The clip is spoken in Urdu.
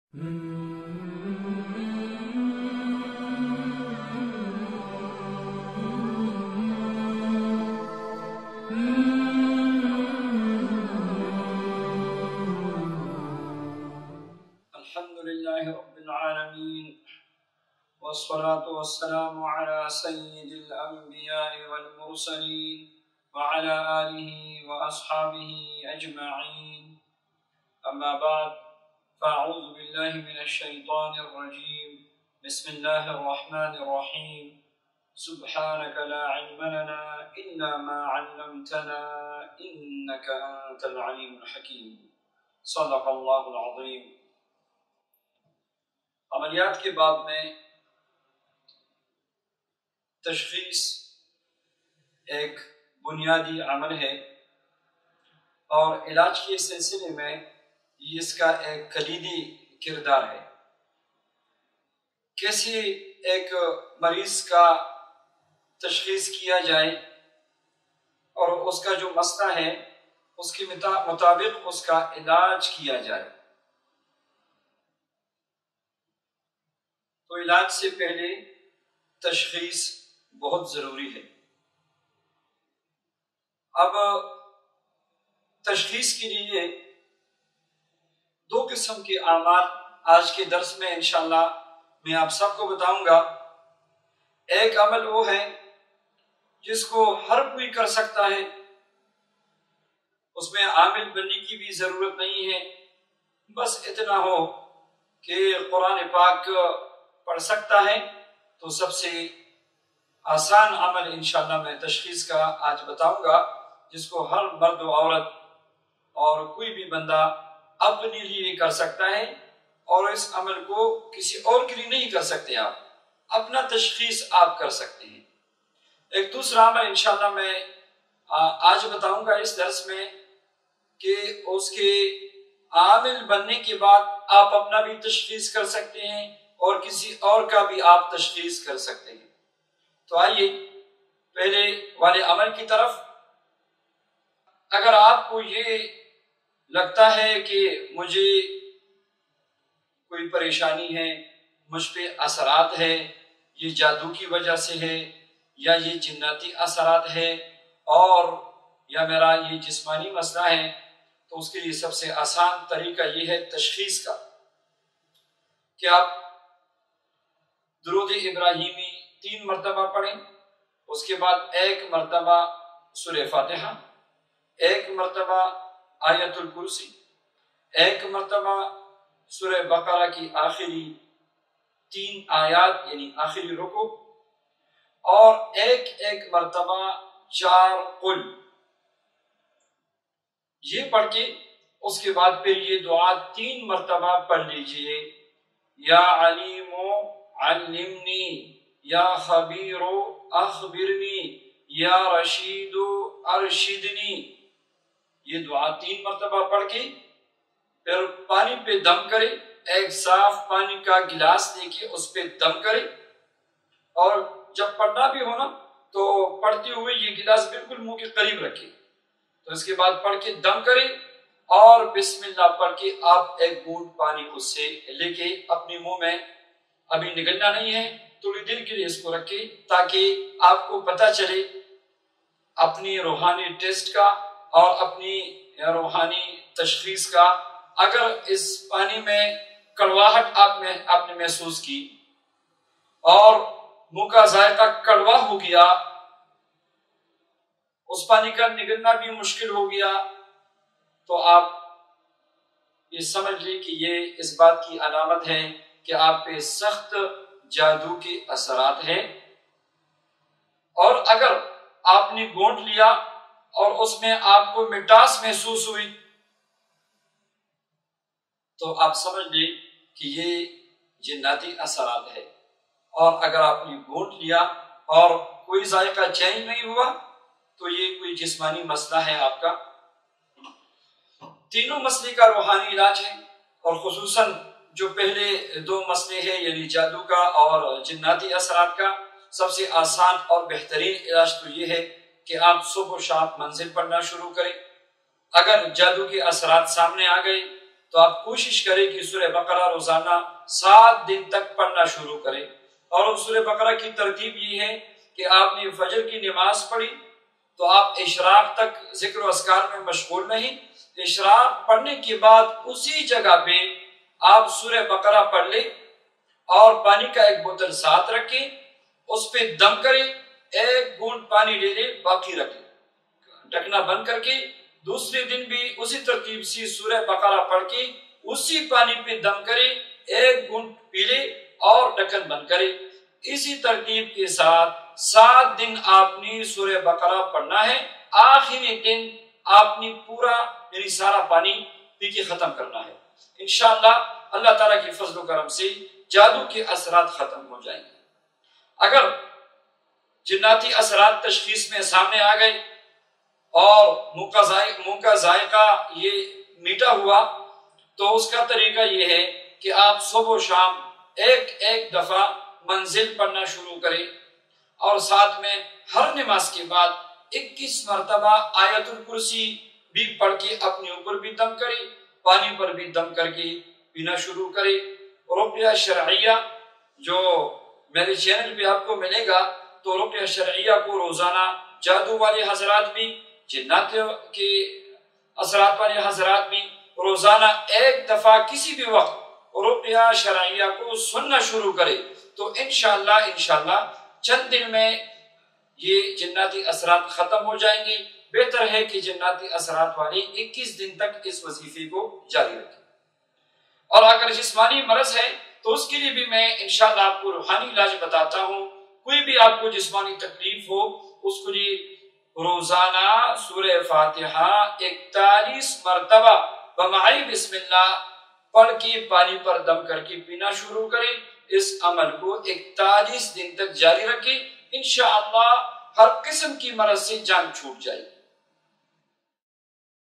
لله رب العالمين والصلاة والسلام على سيد الأنبياء والمرسلين وعلى آله وأصحابه أجمعين. أما بعد، فأعوذ بالله من الشيطان الرجيم. بسم الله الرحمن الرحيم. سبحانك لا علم لنا إلا ما علمتنا إنك أنت العليم الحكيم. صدق الله العظيم. عملیات کے باب میں تشخیص ایک بنیادی عمل ہے اور علاج کے سلسلے میں اس کا ایک کلیدی کردار ہے. کیسے ایک مریض کا تشخیص کیا جائے اور اس کا جو مسئلہ ہے اس کے مطابق اس کا علاج کیا جائے. تو علاج سے پہلے تشخیص بہت ضروری ہے. اب تشخیص کے لیے دو قسم کے اعمال آج کے درس میں انشاءاللہ میں آپ سب کو بتاؤں گا. ایک عمل وہ ہے جس کو ہر کوئی کر سکتا ہے، اس میں عامل بننے کی بھی ضرورت نہیں ہے، بس اتنا ہو کہ قرآن پاک پڑھ سکتا ہے. تو سب سے آسان عمل انشاءاللہ میں تشخیص کا آج بتاؤں گا، جس کو ہر مرد و عورت اور کوئی بھی بندہ اپنے لیے کر سکتا ہے، اور اس عمل کو کسی اور کے لیے نہیں کر سکتے. آپ اپنا تشخیص آپ کر سکتے ہیں. ایک دوسرا عمل انشاءاللہ میں آج بتاؤں گا اس درس میں کہ اس کے عامل بننے کے بعد آپ اپنا بھی تشخیص کر سکتے ہیں اور کسی اور کا بھی آپ تشخیص کر سکتے ہیں. تو آئیے پہلے والے عمل کی طرف. اگر آپ کو یہ لگتا ہے کہ مجھے کوئی پریشانی ہے، مجھ پہ اثرات ہے، یہ جادو کی وجہ سے ہے یا یہ جناتی اثرات ہے اور یا میرا یہ جسمانی مسئلہ ہے، تو اس کے لیے سب سے آسان طریقہ یہ ہے تشخیص کا کہ آپ درود ابراہیمی 3 مرتبہ پڑھیں. اس کے بعد 1 مرتبہ سورہ فاتحہ، 1 مرتبہ آیت الکرسی، 1 مرتبہ سورہ بقرہ کی آخری 3 آیات یعنی آخری رکوع، اور 1 مرتبہ 4 قل. یہ پڑھ کے اس کے بعد پھر یہ دعا 3 مرتبہ پڑھ لیجئے. یا علیم علمنی، یا خبیر اخبرنی، یا رشید ارشدنی. یہ دعا 3 مرتبہ پڑھ کے پھر پانی پہ دم کرے. ایک صاف پانی کا گلاس لے کے اس پہ دم کرے، اور جب پڑھنا بھی ہونا تو پڑھتے ہوئے یہ گلاس بالکل منہ کے قریب رکھے. تو اس کے بعد پڑھ کے دم کرے اور بسم اللہ پڑھ کے آپ 1 گھونٹ پانی اس سے لے کے اپنے منہ میں، ابھی نگلنا نہیں ہے، تھوڑی دیر کے لیے اس کو رکھے تاکہ آپ کو پتہ چلے اپنی روحانی ٹیسٹ کا اور اپنی روحانی تشخیص کا. اگر اس پانی میں کڑواہٹ آپ نے محسوس کی اور منہ کا ذائقہ کڑوا ہو گیا، اس پانی کا نگلنا بھی مشکل ہو گیا، تو آپ یہ سمجھ لیں کہ یہ اس بات کی علامت ہے کہ آپ پہ سخت جادو کے اثرات ہیں. اور اگر آپ نے گھونٹ لیا اور اس میں آپ کو مٹاس محسوس ہوئی تو آپ سمجھ لیں کہ یہ جناتی اثرات ہے. اور اگر آپ نے گھونٹ لیا اور کوئی ذائقہ چینج نہیں ہوا تو یہ کوئی جسمانی مسئلہ ہے آپ کا. تینوں مسئلے کا روحانی علاج ہے، اور خصوصاً جو پہلے 2 مسئلے ہیں یعنی جادو کا اور جناتی اثرات کا، سب سے آسان اور بہترین علاج تو یہ ہے کہ آپ صبح و شام منزل پڑھنا شروع کریں. اگر جادو کے اثرات سامنے آ گئے تو آپ کوشش کریں کہ سورہ بقرہ روزانہ 7 دن تک پڑھنا شروع کریں۔ اور سورہ بقرہ کی ترتیب یہ ہے کہ آپ نے فجر کی نماز پڑھی تو آپ اشراق تک ذکر و اذکار میں مشغول نہیں، اشراق پڑھنے کے بعد اسی جگہ پہ آپ سورہ بقرہ پڑھ لیں اور پانی کا ایک بوتل ساتھ رکھیں، اس پہ دم کریں، 1 گھونٹ پانی لے لیں، باقی رکھیں، ڈھکنا بند کر کے دوسرے دن بھی اسی ترتیب سے سورہ بقرہ پڑھ کے اسی پانی پہ دم کریں، 1 گھونٹ پی لیں اور ڈھکن بند کریں۔ اسی ترتیب کے ساتھ 7 دن آپ نے سورہ بقرہ پڑھنا ہے، آخری دن آپ نے پورا یعنی سارا پانی پی کے ختم کرنا ہے۔ انشاءاللہ اللہ تعالیٰ کی فضل و کرم سے جادو کے اثرات ختم ہو جائیں گے۔ اگر جناتی اثرات تشخیص میں سامنے آ گئے اور منہ کا ذائقہ یہ میٹھا ہوا تو اس کا طریقہ یہ ہے کہ آپ صبح و شام ایک دفعہ منزل پڑھنا شروع کریں اور ساتھ میں ہر نماز کے بعد 21 مرتبہ آیت الکرسی بھی پڑھ کے اپنے اوپر بھی دم کریں، پانی پر بھی دم کر کے پینا شروع کریں۔ رقیہ شرعیہ جو میرے چینل پہ آپ کو ملے گا تو رقیہ شرعیہ کو روزانہ جادو والے حضرات بھی، جنات کے اثرات والے حضرات بھی روزانہ 1 دفعہ کسی بھی وقت رقیہ شرعیہ کو سننا شروع کرے تو انشاءاللہ چند دن میں یہ جناتی اثرات ختم ہو جائیں گے۔ بہتر ہے کہ جناتی اثرات والے 21 دن تک اس وظیفے کو جاری رکھیں۔ اور اگر جسمانی مرض ہے تو اس کے لیے بھی میں انشاءاللہ آپ کو روحانی علاج بتاتا ہوں۔ کوئی بھی آپ کو جسمانی تکلیف ہو اس کے لیے روزانہ سورہ فاتحہ 41 مرتبہ بمعی بسم اللہ پڑھ کے پانی پر دم کر کے پینا شروع کریں۔ اس عمل کو 41 دن تک جاری رکھیں، انشاءاللہ ہر قسم کی مرض سے جان چھوٹ جائے گی۔